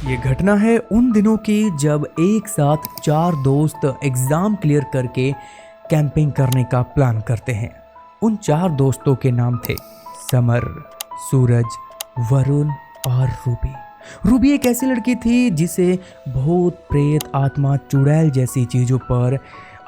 ये घटना है उन दिनों की जब एक साथ 4 दोस्त एग्ज़ाम क्लियर करके कैंपिंग करने का प्लान करते हैं। उन 4 दोस्तों के नाम थे समर, सूरज, वरुण और रूबी। रूबी एक ऐसी लड़की थी जिसे भूत, प्रेत, आत्मा, चुड़ैल जैसी चीज़ों पर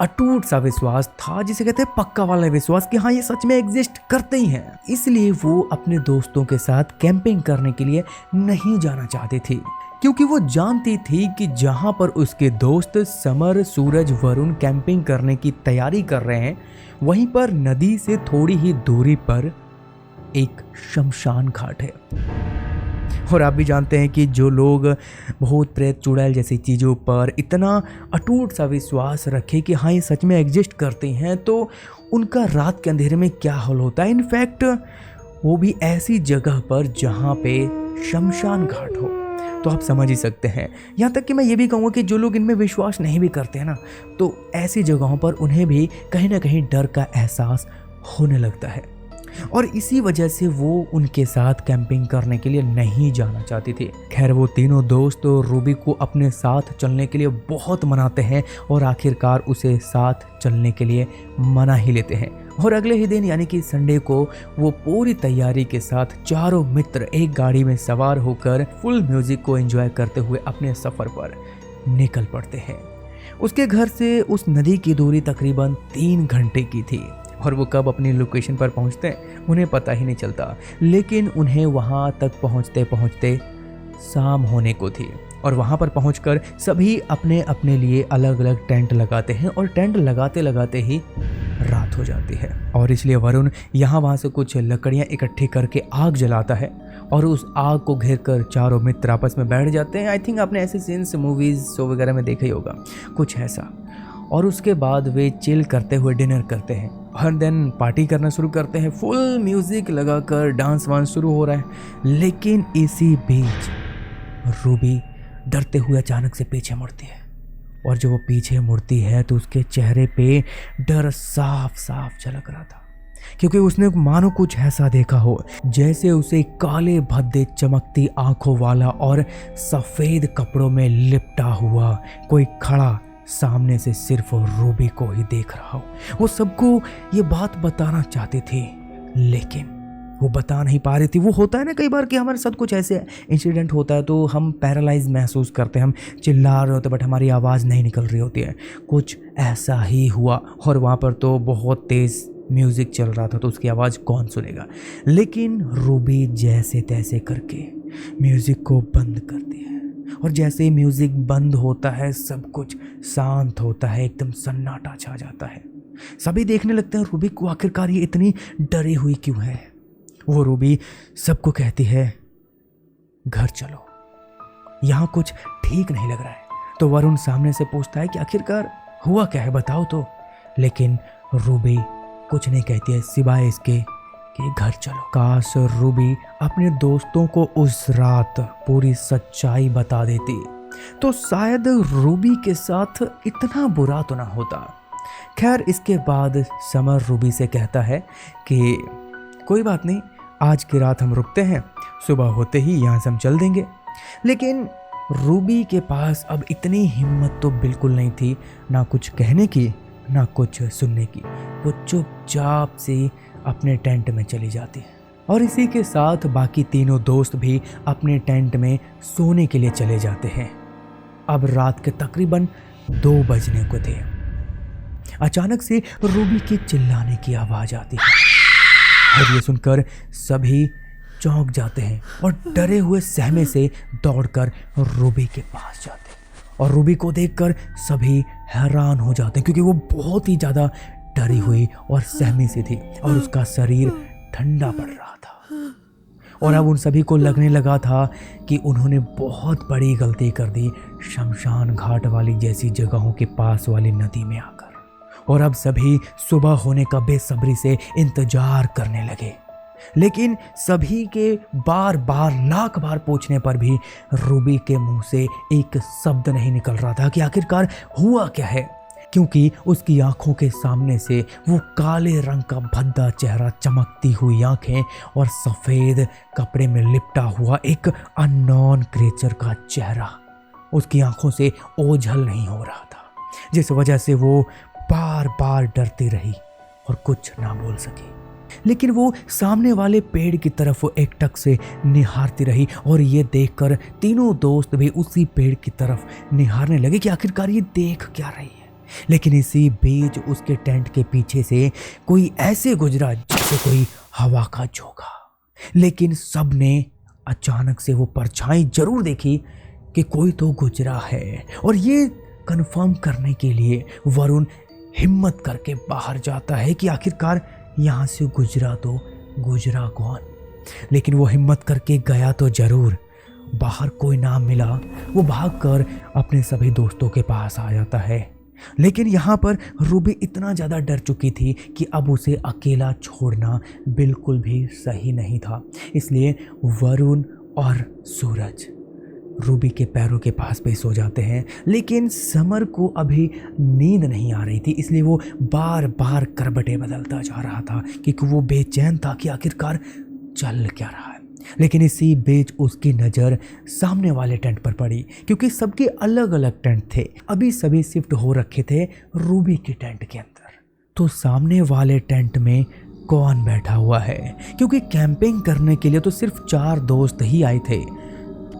अटूट सा विश्वास था, जिसे कहते हैं पक्का वाला विश्वास कि हाँ ये सच में एग्जिस्ट करते ही हैं। इसलिए वो अपने दोस्तों के साथ कैंपिंग करने के लिए नहीं जाना चाहती थी, क्योंकि वो जानती थी कि जहाँ पर उसके दोस्त समर, सूरज, वरुण कैंपिंग करने की तैयारी कर रहे हैं, वहीं पर नदी से थोड़ी ही दूरी पर एक शमशान घाट है। और आप भी जानते हैं कि जो लोग भूत, प्रेत, चुड़ैल जैसी चीज़ों पर इतना अटूट सा विश्वास रखे कि हाँ ये सच में एग्जिस्ट करती हैं, तो उनका रात के अंधेरे में क्या हाल होता है। इनफैक्ट वो भी ऐसी जगह पर जहाँ पे शमशान घाट हो, तो आप समझ ही सकते हैं। यहाँ तक कि मैं ये भी कहूँगा कि जो लोग इनमें विश्वास नहीं भी करते हैं ना, तो ऐसी जगहों पर उन्हें भी कहीं ना कहीं डर का एहसास होने लगता है। और इसी वजह से वो उनके साथ कैंपिंग करने के लिए नहीं जाना चाहती थी। खैर वो तीनों दोस्त रूबी को अपने साथ चलने के लिए बहुत मनाते हैं और आखिरकार उसे साथ चलने के लिए मना ही लेते हैं। और अगले ही दिन यानी कि संडे को वो पूरी तैयारी के साथ चारों मित्र एक गाड़ी में सवार होकर फुल म्यूजिक को एंजॉय करते हुए अपने सफ़र पर निकल पड़ते हैं। उसके घर से उस नदी की दूरी तकरीबन 3 घंटे की थी और वो कब अपनी लोकेशन पर पहुंचते हैं उन्हें पता ही नहीं चलता। लेकिन उन्हें वहां तक पहुंचते पहुंचते शाम होने को थी और वहां पर पहुंचकर सभी अपने अपने लिए अलग अलग टेंट लगाते हैं और टेंट लगाते लगाते ही रात हो जाती है। और इसलिए वरुण यहाँ वहाँ से कुछ लकड़ियाँ इकट्ठी करके आग जलाता है और उस आग को घेर कर चारों मित्र आपस में बैठ जाते हैं। आई थिंक आपने ऐसे सीन्स मूवीज़ शो वगैरह में देखा ही होगा, कुछ ऐसा। और उसके बाद वे चिल करते हुए डिनर करते हैं और देन पार्टी करना शुरू करते हैं। फुल म्यूज़िक लगाकर डांस वांस शुरू हो रहा है। लेकिन इसी बीच रूबी डरते हुए अचानक से पीछे मुड़ती है और जब वो पीछे मुड़ती है तो उसके चेहरे पे डर साफ साफ झलक रहा था, क्योंकि उसने मानो कुछ ऐसा देखा हो जैसे उसे काले भद्दे चमकती आंखों वाला और सफ़ेद कपड़ों में लिपटा हुआ कोई खड़ा सामने से सिर्फ रूबी को ही देख रहा हो। वो सबको ये बात बताना चाहती थी लेकिन वो बता नहीं पा रही थी। वो होता है ना कई बार कि हमारे साथ कुछ ऐसे इंसिडेंट होता है तो हम पैरालाइज महसूस करते हैं, हम चिल्ला रहे होते बट हमारी आवाज़ नहीं निकल रही होती है। कुछ ऐसा ही हुआ और वहाँ पर तो बहुत तेज़ म्यूज़िक चल रहा था तो उसकी आवाज़ कौन सुनेगा। लेकिन रूबी जैसे तैसे करके म्यूज़िक को बंद करती है और जैसे ही म्यूज़िक बंद होता है सब कुछ शांत होता है, एकदम सन्नाटा छा जाता है। सभी देखने लगते हैं रूबी को आखिरकार ये इतनी डरी हुई क्यों है। वो रूबी सबको कहती है घर चलो, यहाँ कुछ ठीक नहीं लग रहा है। तो वरुण सामने से पूछता है कि आखिरकार हुआ क्या है, बताओ तो। लेकिन रूबी कुछ नहीं कहती है सिवाय इसके कि घर चलो। काश रूबी अपने दोस्तों को उस रात पूरी सच्चाई बता देती तो शायद रूबी के साथ इतना बुरा तो ना होता। खैर इसके बाद समर रूबी से कहता है कि कोई बात नहीं, आज की रात हम रुकते हैं, सुबह होते ही यहाँ से हम चल देंगे। लेकिन रूबी के पास अब इतनी हिम्मत तो बिल्कुल नहीं थी, ना कुछ कहने की ना कुछ सुनने की। वो चुपचाप से अपने टेंट में चली जाती है और इसी के साथ बाकी तीनों दोस्त भी अपने टेंट में सोने के लिए चले जाते हैं। अब रात के तकरीबन 2 बजने को थे। अचानक से रूबी के चिल्लाने की आवाज़ आती है और ये सुनकर सभी चौंक जाते हैं और डरे हुए सहमे से दौड़कर रूबी के पास जाते हैं। और रूबी को देखकर सभी हैरान हो जाते हैं क्योंकि वो बहुत ही ज़्यादा डरी हुई और सहमी सी थी और उसका शरीर ठंडा पड़ रहा था। और अब उन सभी को लगने लगा था कि उन्होंने बहुत बड़ी गलती कर दी शमशान घाट वाली जैसी जगहों के पास वाली नदी में आकर। और अब सभी सुबह होने का बेसब्री से इंतजार करने लगे। लेकिन सभी के बार बार लाख बार पूछने पर भी रूबी के मुंह से एक शब्द नहीं निकल रहा था कि आखिरकार हुआ क्या है। क्योंकि उसकी आंखों के सामने से वो काले रंग का भद्दा चेहरा, चमकती हुई आंखें और सफ़ेद कपड़े में लिपटा हुआ एक अननोन क्रिएचर का चेहरा उसकी आंखों से ओझल नहीं हो रहा था, जिस वजह से वो बार बार डरती रही और कुछ ना बोल सकी। लेकिन वो सामने वाले पेड़ की तरफ एकटक से निहारती रही और ये देखकर तीनों दोस्त भी उसी पेड़ की तरफ निहारने लगे कि आखिरकार ये देख क्या रही है। लेकिन इसी बीच उसके टेंट के पीछे से कोई ऐसे गुजरा जैसे कोई हवा का झोंका। लेकिन सबने अचानक से वो परछाई जरूर देखी कि कोई तो गुजरा है, और ये कंफर्म करने के लिए वरुण हिम्मत करके बाहर जाता है कि आखिरकार यहाँ से गुजरा तो गुजरा कौन। लेकिन वो हिम्मत करके गया तो जरूर, बाहर कोई ना मिला। वो भागकर अपने सभी दोस्तों के पास आ जाता है। लेकिन यहाँ पर रूबी इतना ज़्यादा डर चुकी थी कि अब उसे अकेला छोड़ना बिल्कुल भी सही नहीं था। इसलिए वरुण और सूरज रूबी के पैरों के पास भी सो जाते हैं। लेकिन समर को अभी नींद नहीं आ रही थी, इसलिए वो बार बार करवटें बदलता जा रहा था क्योंकि वो बेचैन था कि आखिरकार चल क्या रहा है। लेकिन इसी बीच उसकी नज़र सामने वाले टेंट पर पड़ी, क्योंकि सबके अलग अलग टेंट थे। अभी सभी शिफ्ट हो रखे थे रूबी के टेंट के अंदर। तो सामने वाले टेंट में कौन बैठा हुआ है, क्योंकि कैंपिंग करने के लिए तो सिर्फ 4 दोस्त ही आए थे,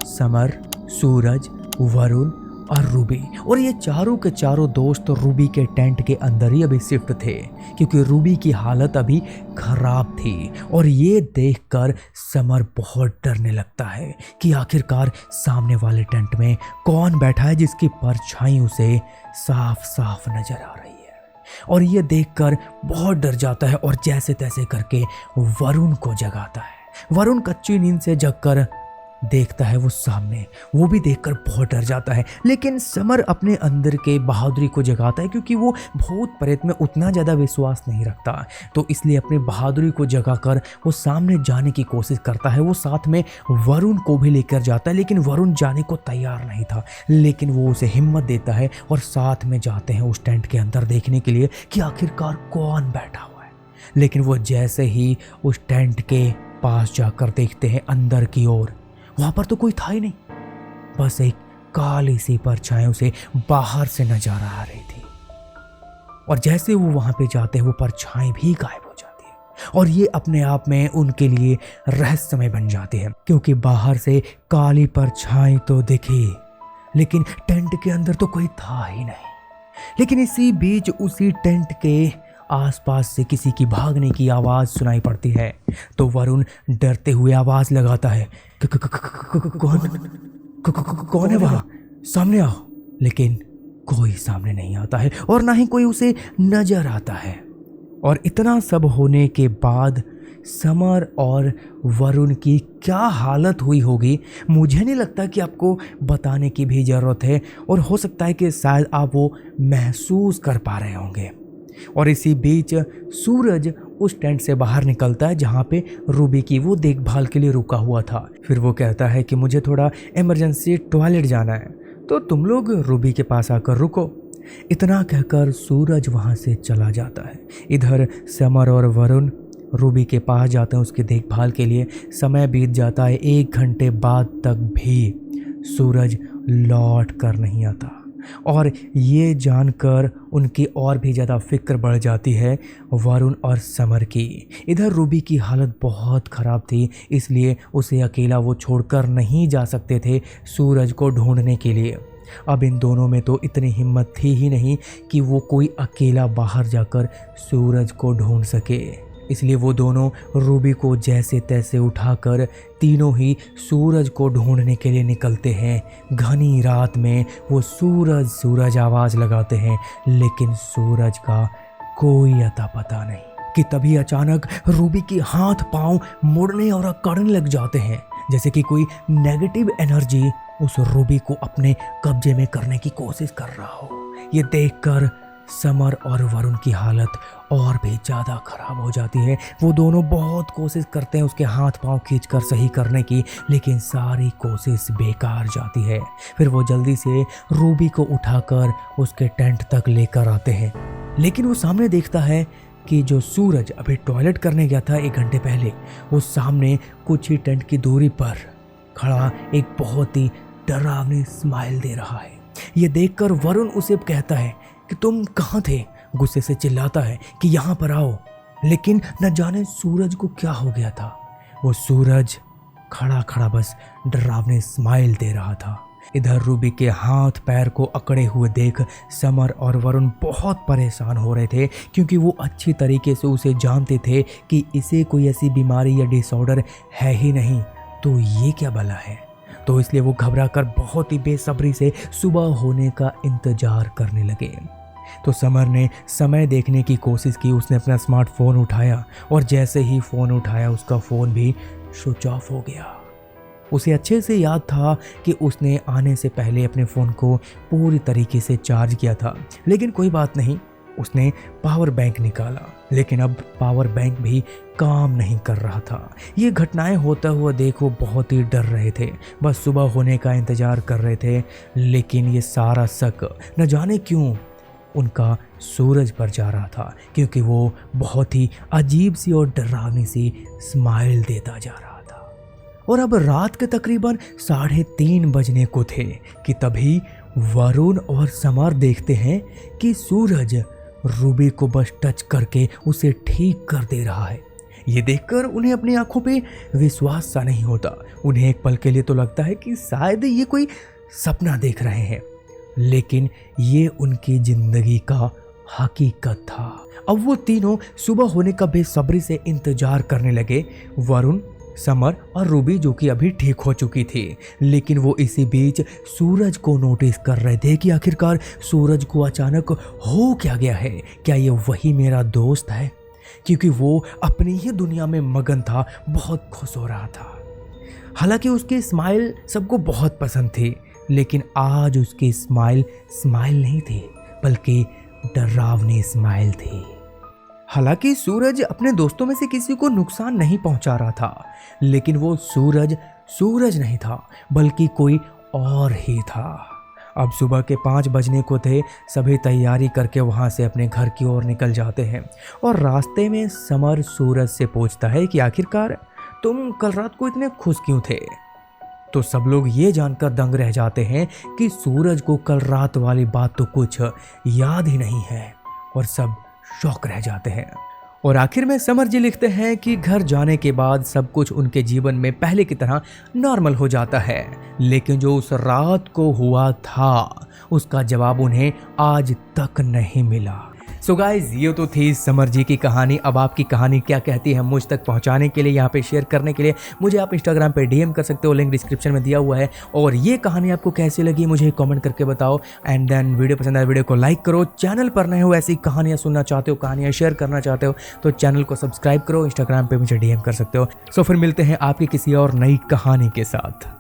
समर, सूरज, वरुण और रूबी। और ये चारों के चारों दोस्त रूबी के टेंट के अंदर ही अभी शिफ्ट थे, क्योंकि रूबी की हालत अभी खराब थी। और ये देखकर समर बहुत डरने लगता है कि आखिरकार सामने वाले टेंट में कौन बैठा है जिसकी परछाई उसे साफ साफ नजर आ रही है। और ये देखकर बहुत डर जाता है और जैसे तैसे करके वरुण को जगाता है। वरुण कच्ची नींद से जगकर देखता है वो सामने, वो भी देखकर बहुत डर जाता है। लेकिन समर अपने अंदर के बहादुरी को जगाता है, क्योंकि वो भूत प्रेत में उतना ज़्यादा विश्वास नहीं रखता, तो इसलिए अपनी बहादुरी को जगाकर वो सामने जाने की कोशिश करता है। वो साथ में वरुण को भी लेकर जाता है, लेकिन वरुण जाने को तैयार नहीं था। लेकिन वो उसे हिम्मत देता है और साथ में जाते हैं उस टेंट के अंदर देखने के लिए कि आखिरकार कौन बैठा हुआ है। लेकिन वो जैसे ही उस टेंट के पास जाकर देखते हैं अंदर की ओर, वहां पर तो कोई था ही नहीं, बस एक काली सी परछाई उसे बाहर से नजर आ रही थी। और जैसे वो वहां पे जाते हैं वो परछाई भी गायब हो जाती है। और ये अपने आप में उनके लिए रहस्यमय बन जाती है, क्योंकि बाहर से काली परछाई तो दिखी, लेकिन टेंट के अंदर तो कोई था ही नहीं। लेकिन इसी बीच उसी टेंट के आसपास से किसी की भागने की आवाज़ सुनाई पड़ती है। तो वरुण डरते हुए आवाज़ लगाता है, कौन है वहाँ, सामने आओ। लेकिन कोई सामने नहीं आता है और ना ही कोई उसे नजर आता है। और इतना सब होने के बाद समर और वरुण की क्या हालत हुई होगी, मुझे नहीं लगता कि आपको बताने की भी ज़रूरत है, और हो सकता है कि शायद आप वो महसूस कर पा रहे होंगे। और इसी बीच सूरज उस टेंट से बाहर निकलता है जहाँ पे रूबी की वो देखभाल के लिए रुका हुआ था। फिर वो कहता है कि मुझे थोड़ा इमरजेंसी टॉयलेट जाना है, तो तुम लोग रूबी के पास आकर रुको। इतना कहकर सूरज वहाँ से चला जाता है। इधर समर और वरुण रूबी के पास जाते हैं उसकी देखभाल के लिए। समय बीत जाता है, 1 घंटे बाद तक भी सूरज लौट कर नहीं आता। और ये जानकर उनकी और भी ज़्यादा फिक्र बढ़ जाती है वरुण और समर की। इधर रूबी की हालत बहुत ख़राब थी, इसलिए उसे अकेला वो छोड़कर नहीं जा सकते थे सूरज को ढूंढने के लिए। अब इन दोनों में तो इतनी हिम्मत थी ही नहीं कि वो कोई अकेला बाहर जाकर सूरज को ढूंढ सके। इसलिए वो दोनों रूबी को जैसे तैसे उठाकर तीनों ही सूरज को ढूंढने के लिए निकलते हैं। घनी रात में वो सूरज सूरज आवाज़ लगाते हैं, लेकिन सूरज का कोई अता पता नहीं। कि तभी अचानक रूबी के हाथ पांव मुड़ने और अकड़ने लग जाते हैं, जैसे कि कोई नेगेटिव एनर्जी उस रूबी को अपने कब्जे में करने की कोशिश कर रहा हो। ये देखकर समर और वरुण की हालत और भी ज़्यादा खराब हो जाती है। वो दोनों बहुत कोशिश करते हैं उसके हाथ पांव खींचकर सही करने की, लेकिन सारी कोशिश बेकार जाती है। फिर वो जल्दी से रूबी को उठाकर उसके टेंट तक लेकर आते हैं, लेकिन वो सामने देखता है कि जो सूरज अभी टॉयलेट करने गया था 1 घंटे पहले, वो सामने कुछ ही टेंट की दूरी पर खड़ा एक बहुत ही डरावनी स्माइल दे रहा है। ये देखकर वरुण उसे कहता है कि तुम कहाँ थे, गुस्से से चिल्लाता है कि यहाँ पर आओ, लेकिन न जाने सूरज को क्या हो गया था। वो सूरज खड़ा खड़ा बस डरावनी स्माइल दे रहा था। इधर रूबी के हाथ पैर को अकड़े हुए देख समर और वरुण बहुत परेशान हो रहे थे, क्योंकि वो अच्छी तरीके से उसे जानते थे कि इसे कोई ऐसी बीमारी या डिसऑर्डर है ही नहीं, तो ये क्या भला है। तो इसलिए वो घबराकर बहुत ही बेसब्री से सुबह होने का इंतजार करने लगे। तो समर ने समय देखने की कोशिश की। उसने अपना स्मार्टफोन उठाया और जैसे ही फ़ोन उठाया उसका फ़ोन भी स्विच ऑफ हो गया। उसे अच्छे से याद था कि उसने आने से पहले अपने फ़ोन को पूरी तरीके से चार्ज किया था, लेकिन कोई बात नहीं, उसने पावर बैंक निकाला, लेकिन अब पावर बैंक भी काम नहीं कर रहा था। ये घटनाएं होता हुआ देख वो बहुत ही डर रहे थे, बस सुबह होने का इंतज़ार कर रहे थे, लेकिन ये सारा शक न जाने क्यों उनका सूरज पर जा रहा था, क्योंकि वो बहुत ही अजीब सी और डरावनी सी स्माइल देता जा रहा था। और अब रात के तकरीबन 3:30 बजने को थे कि तभी वरुण और समर देखते हैं कि सूरज रूबी को बस टच करके उसे ठीक कर दे रहा है। ये देखकर उन्हें अपनी आंखों पे विश्वास सा नहीं होता। उन्हें एक पल के लिए तो लगता है कि शायद ये कोई सपना देख रहे हैं, लेकिन ये उनकी जिंदगी का हकीकत था। अब वो तीनों सुबह होने का बेसब्री से इंतजार करने लगे। वरुण, समर और रूबी जो कि अभी ठीक हो चुकी थी, लेकिन वो इसी बीच सूरज को नोटिस कर रहे थे कि आखिरकार सूरज को अचानक हो क्या गया है। क्या ये वही मेरा दोस्त है? क्योंकि वो अपनी ही दुनिया में मगन था, बहुत खुश हो रहा था। हालांकि उसकी स्माइल सबको बहुत पसंद थी, लेकिन आज उसकी स्माइल नहीं थी, बल्कि डरावनी स्माइल थी। हालांकि सूरज अपने दोस्तों में से किसी को नुकसान नहीं पहुंचा रहा था, लेकिन वो सूरज नहीं था, बल्कि कोई और ही था। अब सुबह के 5 बजने को थे। सभी तैयारी करके वहाँ से अपने घर की ओर निकल जाते हैं, और रास्ते में समर सूरज से पूछता है कि आखिरकार तुम कल रात को इतने खुश क्यों थे? तो सब लोग ये जानकर दंग रह जाते हैं कि सूरज को कल रात वाली बात तो कुछ याद ही नहीं है, और सब शौक रह जाते हैं। और आखिर में समर जी लिखते हैं कि घर जाने के बाद सब कुछ उनके जीवन में पहले की तरह नॉर्मल हो जाता है, लेकिन जो उस रात को हुआ था उसका जवाब उन्हें आज तक नहीं मिला। सो गाइज, ये तो थी समर जी की कहानी। अब आपकी कहानी क्या कहती है मुझ तक पहुंचाने के लिए, यहाँ पे शेयर करने के लिए मुझे आप इंस्टाग्राम पे डीएम कर सकते हो, लिंक डिस्क्रिप्शन में दिया हुआ है। और ये कहानी आपको कैसी लगी मुझे कमेंट करके बताओ। एंड देन वीडियो पसंद आए वीडियो को लाइक करो। चैनल पर नए हो, ऐसी कहानियाँ सुनना चाहते हो, कहानियाँ शेयर करना चाहते हो, तो चैनल को सब्सक्राइब करो। इंस्टाग्राम पर मुझे डीएम कर सकते हो। सो फिर मिलते हैं आपकी किसी और नई कहानी के साथ।